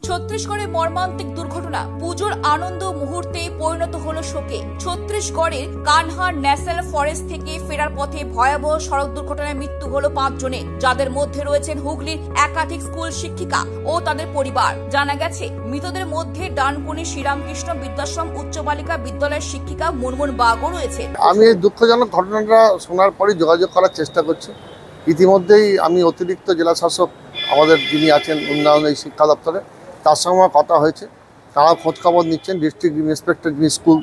ছত্তিশগড়ে মর্মান্তিক দুর্ঘটনা, পুজোর আনন্দ মুহূর্তে পরিণত হলো শোকে। ছত্তিশগড়ের কানহার ন্যাশনাল ফরেস্ট থেকে ফেরার পথে ভয়াবহ সড়ক দুর্ঘটনায় মৃত্যু হলো 5 জনের, যাদের মধ্যে রয়েছেন হুগলির একাধিক স্কুল শিক্ষিকা ও তাদের পরিবার। জানা গেছে, মৃতদের মধ্যে ডানকুনি শ্রীরামকৃষ্ণ বিদ্যাশ্রম উচ্চ বালিকা বিদ্যালয়ের শিক্ষিকা মুনমুন বাগও রয়েছে। আমি এই দুঃখজনক ঘটনাটা শোনার পরই যোগাযোগ করার চেষ্টা করছি। ইতিমধ্যেই আমি অতিরিক্ত জেলা শাসক আমাদের যিনি আছেন উন্নয়ন এই শিক্ষা দপ্তরে, তার সঙ্গে আমার কথা হয়েছে। তারা খোঁজখবর নিচ্ছেন। ডিস্ট্রিক্ট ইন্সপেক্টর যিনি স্কুল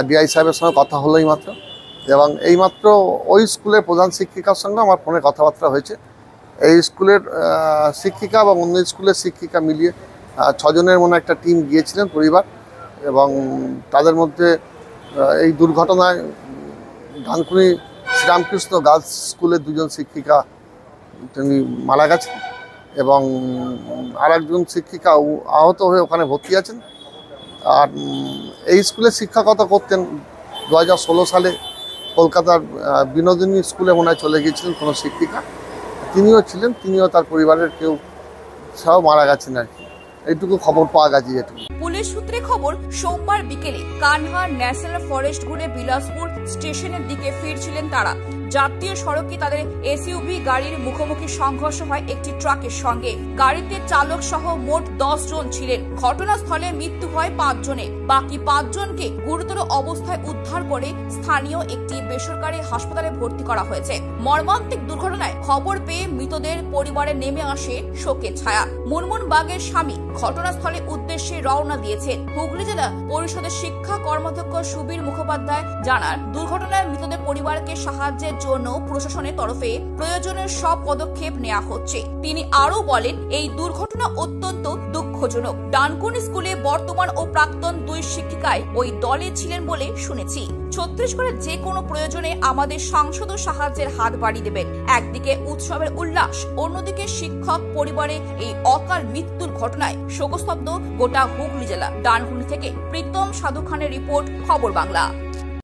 ডিআই সাহেবের সঙ্গে কথা হলো এইমাত্র, এবং এইমাত্র ওই স্কুলের প্রধান শিক্ষিকার সঙ্গে আমার ফোনে কথাবার্তা হয়েছে। এই স্কুলের শিক্ষিকা এবং অন্য স্কুলের শিক্ষিকা মিলিয়ে 6 জনের মনে একটা টিম গিয়েছিলেন পরিবার, এবং তাদের মধ্যে এই দুর্ঘটনায় ডানকুনি শ্রীরামকৃষ্ণ গার্লস স্কুলের 2 জন শিক্ষিকা তিনি মারা গেছেন, এবং আরেকজন শিক্ষিকা আহত হয়ে ওখানে ভর্তি আছেন। আর এই স্কুলে শিক্ষকতা করতেন 2016 সালে কলকাতার বিনোদিনী স্কুলে মনে হয় চলে গিয়েছিলেন কোনো শিক্ষিকা, তিনিও তার পরিবারের কেউ সব মারা গেছেন আর কি। এইটুকু খবর পাওয়া গেছে। যেটুকু পুলিশ সূত্রে খবর, সোমবার বিকেলে কানহার ন্যাশনাল ফরেস্ট ঘুরে বিলাসপুর স্টেশনের দিকে ফিরছিলেন তারা। জাতীয় সড়কে তাদের এসইউভি গাড়ির মুখোমুখি সংঘর্ষ হয় একটি ট্রাকের সঙ্গে। গাড়িতে চালক সহ মোট 10 জন ছিলেন। ঘটনাস্থলে মৃত্যু হয় 5 জনের। বাকি 5 জনকে গুরুতর অবস্থায় উদ্ধার করে স্থানীয় একটি বেসরকারি হাসপাতালে ভর্তি করা হয়েছে। মর্মান্তিক দুর্ঘটনায় খবর পেয়ে মৃতদের পরিবারে নেমে আসে শোকের ছায়া। মুনমুন বাগের স্বামী ঘটনাস্থলে উদ্দেশ্যে রওনা দিয়েছেন। হুগলি জেলা পরিষদের শিক্ষা কর্মাধ্যক্ষ সুবীর মুখোপাধ্যায় জানান, দুর্ঘটনায় মৃতদের পরিবারকে সাহায্যের জন্য প্রশাসনের তরফে প্রয়োজনীয় সব পদক্ষেপ নেওয়া হচ্ছে। তিনি আরো বলেন, এই দুর্ঘটনা অত্যন্ত দুঃখজনক। ডানকুনি স্কুলে বর্তমান ও প্রাক্তন 2 শিক্ষিকাই ওই দলে ছিলেন বলে শুনেছি। ছত্তিশগড়ের যে কোনো প্রয়োজনে আমাদের সাংসদ সাহায্যের হাত বাড়িয়ে দেবেন। একদিকে উৎসবের উল্লাস, অন্যদিকে শিক্ষক পরিবারে এই অকাল মৃত্যুর ঘটনায় শোকস্তব্ধ গোটা হুগলি জেলা। ডানকুনি থেকে প্রীতম সাধু খানের রিপোর্ট, খবর বাংলা।